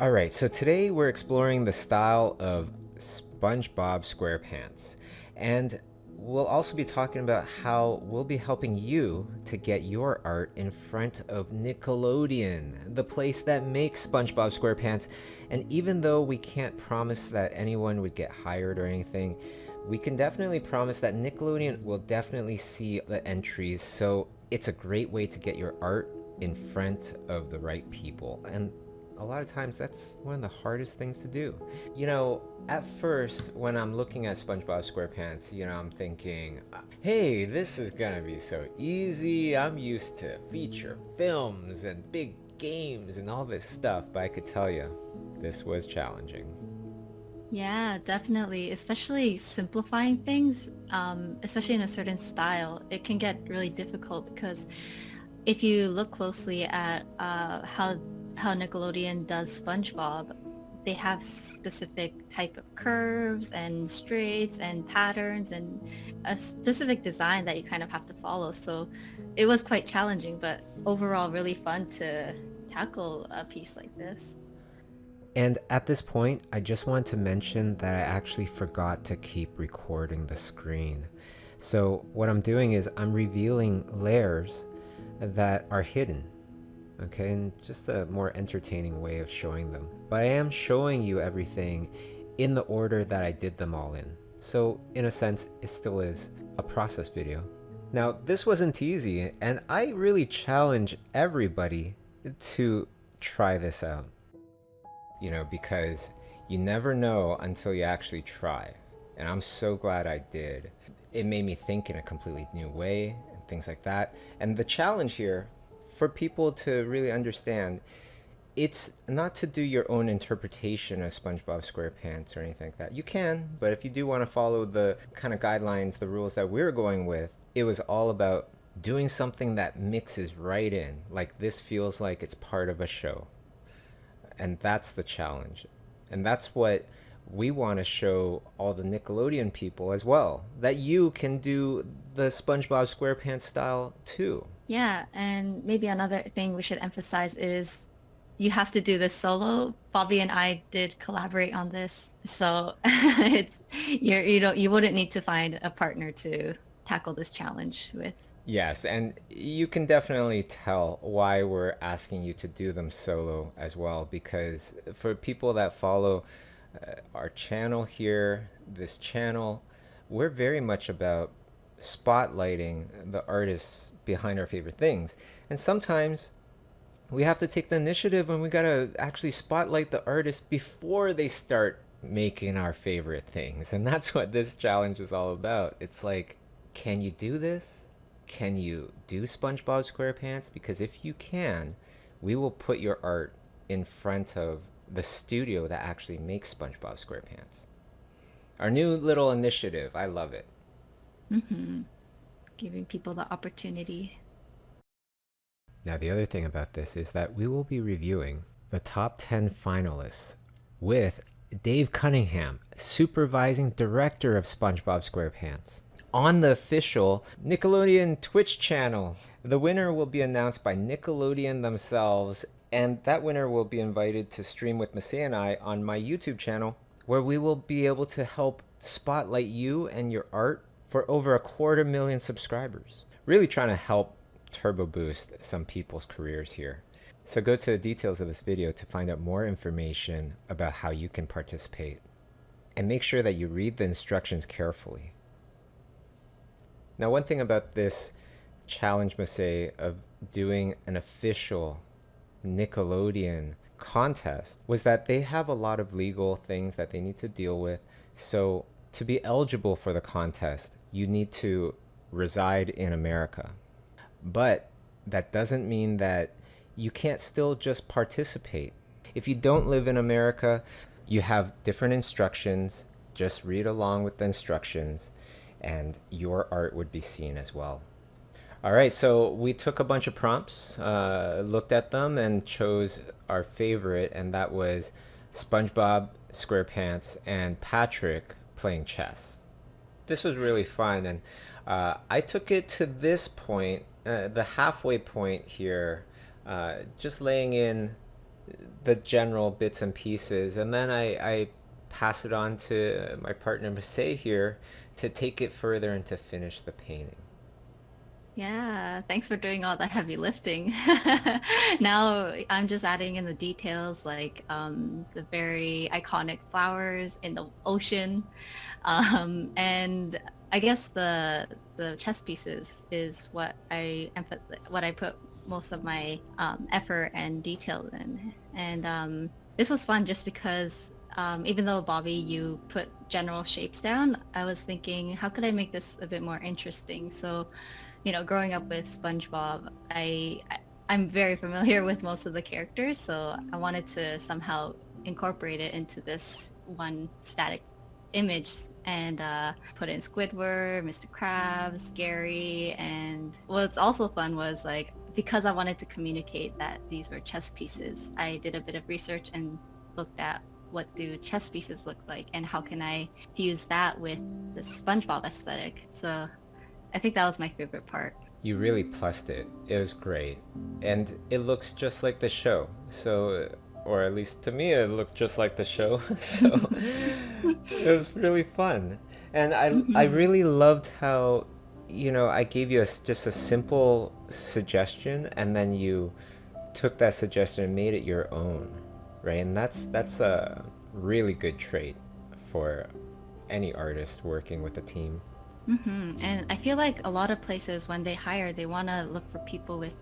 Alright, so today we're exploring the style of SpongeBob SquarePants. And we'll also be talking about how we'll be helping you to get your art in front of Nickelodeon, the place that makes SpongeBob SquarePants. And even though we can't promise that anyone would get hired or anything, we can definitely promise that Nickelodeon will definitely see the entries. So it's a great way to get your art in front of the right people. And a lot of times that's one of the hardest things to do. At first, when I'm looking at SpongeBob SquarePants, I'm thinking, hey, this is gonna be so easy. I'm used to feature films and big games and all this stuff, but I could tell you, this was challenging. Yeah, definitely. Especially simplifying things, especially in a certain style, it can get really difficult because if you look closely at how Nickelodeon does SpongeBob, they have specific type of curves and straights and patterns and a specific design that you kind of have to follow. So it was quite challenging, but overall really fun to tackle a piece like this. And at this point, I just want to mention that I actually forgot to keep recording the screen. So what I'm doing is I'm revealing layers that are hidden. Okay, and just a more entertaining way of showing them. But I am showing you everything in the order that I did them all in. So in a sense, it still is a process video. Now, this wasn't easy, and I really challenge everybody to try this out. Because you never know until you actually try. And I'm so glad I did. It made me think in a completely new way and things like that. And the challenge here for people to really understand, it's not to do your own interpretation of SpongeBob SquarePants or anything like that. You can, but if you do want to follow the kind of guidelines, the rules that we're going with, it was all about doing something that mixes right in. Like this feels like it's part of a show. And that's the challenge. And that's what we want to show all the Nickelodeon people as well, that you can do the SpongeBob SquarePants style too. Yeah, and maybe another thing we should emphasize is you have to do this solo. Bobby and I did collaborate on this, so you wouldn't need to find a partner to tackle this challenge with. Yes, and you can definitely tell why we're asking you to do them solo as well, because for people that follow our channel here, this channel, we're very much about spotlighting the artists behind our favorite things. And sometimes we have to take the initiative and we gotta actually spotlight the artists before they start making our favorite things. And that's what this challenge is all about. It's like, can you do this? Can you do SpongeBob SquarePants? Because if you can, we will put your art in front of the studio that actually makes SpongeBob SquarePants. Our new little initiative. I love it. Hmm. Giving people the opportunity. Now, the other thing about this is that we will be reviewing the top 10 finalists with Dave Cunningham, supervising director of SpongeBob SquarePants, on the official Nickelodeon Twitch channel. The winner will be announced by Nickelodeon themselves, and that winner will be invited to stream with Masay and I on my YouTube channel, where we will be able to help spotlight you and your art for over 250,000 subscribers. Really trying to help turbo boost some people's careers here. So go to the details of this video to find out more information about how you can participate. And make sure that you read the instructions carefully. Now, one thing about this challenge, Masay, of doing an official Nickelodeon contest was that they have a lot of legal things that they need to deal with. So to be eligible for the contest, you need to reside in America. But that doesn't mean that you can't still just participate. If you don't live in America, you have different instructions. Just read along with the instructions and your art would be seen as well. All right, so we took a bunch of prompts, looked at them, and chose our favorite, and that was SpongeBob SquarePants and Patrick playing chess. This was really fun, and I took it to this point, the halfway point here, just laying in the general bits and pieces, and then I pass it on to my partner Masay here to take it further and to finish the painting. Yeah, thanks for doing all the heavy lifting. Now I'm just adding in the details like the very iconic flowers in the ocean. And I guess the chess pieces is what I put most of my effort and detail in. And this was fun just because even though Bobby, you put general shapes down, I was thinking, how could I make this a bit more interesting? So, growing up with SpongeBob, I'm very familiar with most of the characters, so I wanted to somehow incorporate it into this one static image and put in Squidward, Mr. Krabs, Gary, and what's also fun was like because I wanted to communicate that these were chess pieces, I did a bit of research and looked at what do chess pieces look like and how can I fuse that with the SpongeBob aesthetic. So I think that was my favorite part. You really plussed it. It was great. And it looks just like the show. So, or at least to me, it looked just like the show. So it was really fun. And I really loved how, I gave you just a simple suggestion and then you took that suggestion and made it your own, right? And that's a really good trait for any artist working with a team. And I feel like a lot of places when they hire, they want to look for people with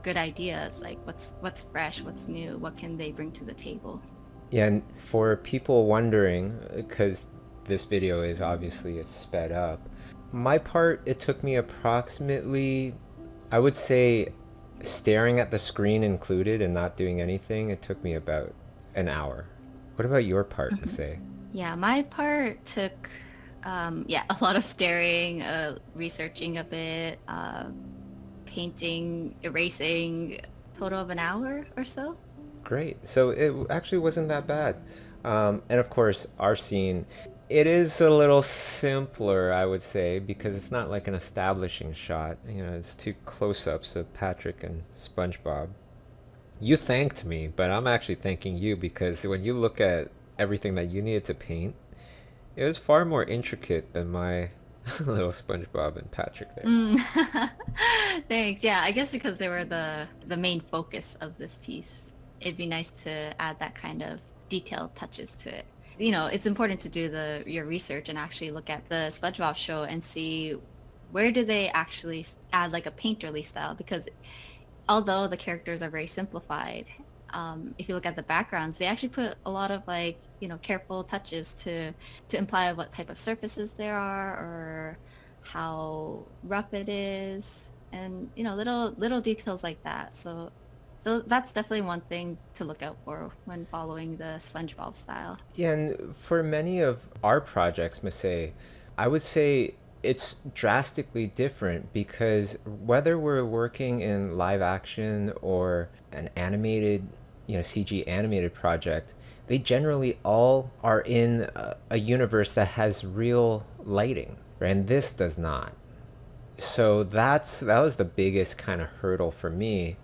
good ideas, like what's fresh, what's new, what can they bring to the table. Yeah, and for people wondering, because this video is obviously it's sped up, my part, it took me approximately, I would say, staring at the screen included and not doing anything, it took me about an hour. What about your part, Masay? Yeah, my part took yeah, a lot of staring, researching a bit, painting, erasing, total of an hour or so. Great. So it actually wasn't that bad. And of course, our scene, it is a little simpler, I would say, because it's not like an establishing shot. It's two close-ups of Patrick and SpongeBob. You thanked me, but I'm actually thanking you because when you look at everything that you needed to paint, it was far more intricate than my little SpongeBob and Patrick there. Thanks. Yeah, I guess because they were the main focus of this piece, it'd be nice to add that kind of detailed touches to it. It's important to do your research and actually look at the SpongeBob show and see where do they actually add like a painterly style, because although the characters are very simplified, if you look at the backgrounds, they actually put a lot of like careful touches to imply what type of surfaces there are or how rough it is, and little details like that. So that's definitely one thing to look out for when following the SpongeBob style. Yeah, and for many of our projects, Masay, I would say it's drastically different because whether we're working in live action or an animated, CG animated project, they generally all are in a universe that has real lighting, right? And this does not. So that was the biggest kind of hurdle for me.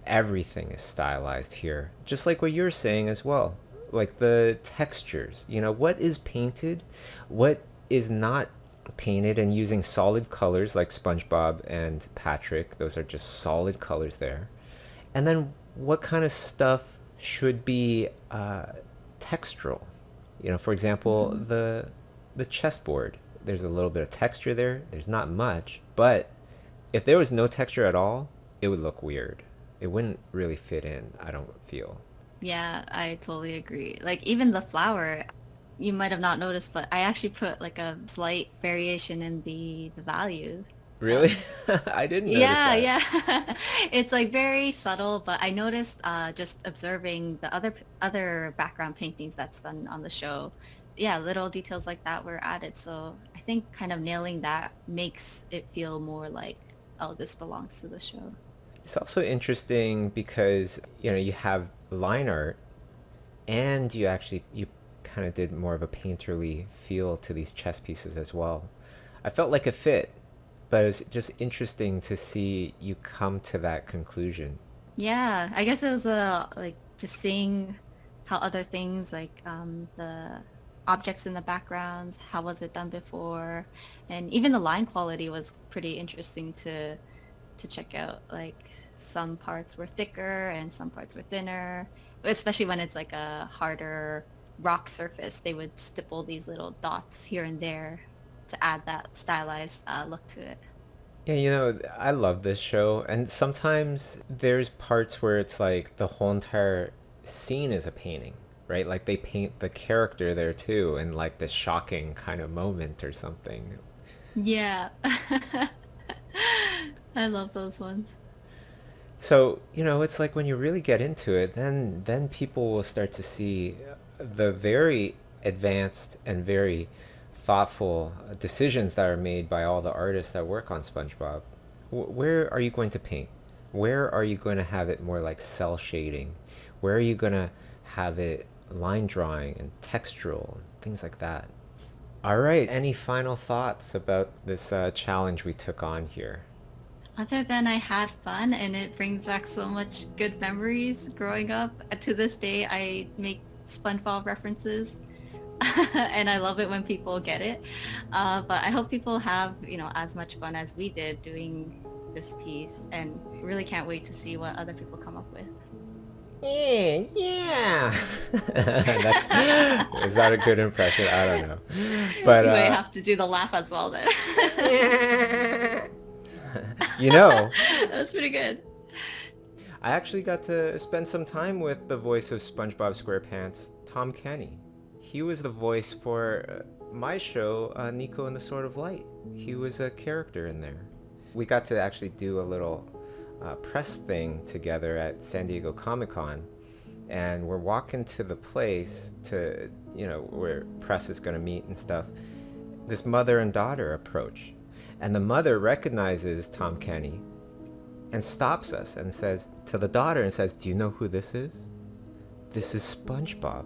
Everything is stylized here, just like what you're saying as well. Like the textures, what is painted, what is not painted, and using solid colors like SpongeBob and Patrick. Those are just solid colors there. And then what kind of stuff should be textural? For example, the chessboard. There's a little bit of texture there. There's not much, but if there was no texture at all, it would look weird. It wouldn't really fit in, I don't feel. Yeah, I totally agree. Like even the flower, you might have not noticed, but I actually put like a slight variation in the values. Really? I didn't notice Yeah, that. yeah. It's like very subtle, but I noticed just observing the other background paintings that's done on the show. Yeah, little details like that were added. So I think kind of nailing that makes it feel more like, oh, this belongs to the show. It's also interesting because, you have line art and you kind of did more of a painterly feel to these chess pieces as well. I felt like a fit, but it's just interesting to see you come to that conclusion. Yeah, I guess it was like just seeing how other things like the objects in the backgrounds, how was it done before, and even the line quality was pretty interesting to check out. Like some parts were thicker and some parts were thinner, especially when it's like a harder rock surface. They would stipple these little dots here and there to add that stylized look to it. Yeah, I love this show, and sometimes there's parts where it's like the whole entire scene is a painting, right? Like they paint the character there too, in like this shocking kind of moment or something. Yeah. I love those ones. So, it's like when you really get into it, then people will start to see the very advanced and very thoughtful decisions that are made by all the artists that work on SpongeBob. Where are you going to paint? Where are you going to have it more like cell shading? Where are you going to have it line drawing and textural and things like that? All right, any final thoughts about this challenge we took on here? Other than I had fun and it brings back so much good memories growing up. To this day, I make SpongeBob references and I love it when people get it. But I hope people have, as much fun as we did doing this piece and really can't wait to see what other people come up with. Yeah, yeah. Is that a good impression? I don't know. But You might have to do the laugh as well then. you know, That's pretty good. I actually got to spend some time with the voice of SpongeBob SquarePants, Tom Kenny. He was the voice for my show, Nico and the Sword of Light. He was a character in there. We got to actually do a little press thing together at San Diego Comic-Con, and we're walking to the place to, where press is going to meet and stuff. This mother and daughter approach, and the mother recognizes Tom Kenny and stops us and says to the daughter and says, "Do you know who this is? This is SpongeBob."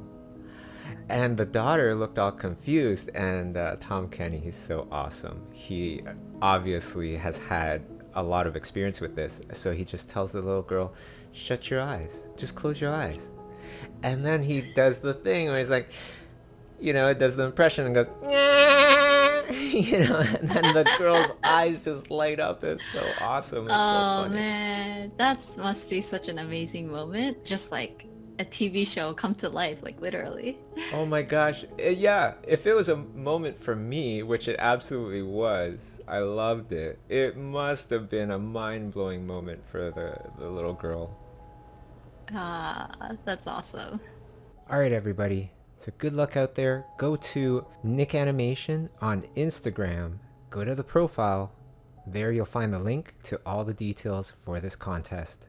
And the daughter looked all confused, and Tom Kenny, he's so awesome. He obviously has had a lot of experience with this, so he just tells the little girl, "Shut your eyes, just close your eyes." And then he does the thing where he's like, it does the impression and goes, and then the girl's eyes just light up. It's so awesome. It's so funny. Man, that must be such an amazing moment. Just like a TV show come to life, like literally. Oh my gosh. Yeah, if it was a moment for me, which it absolutely was, I loved it. It must have been a mind-blowing moment for the little girl. That's awesome. All right, everybody. So good luck out there. Go to Nick Animation on Instagram. Go to the profile. There you'll find the link to all the details for this contest.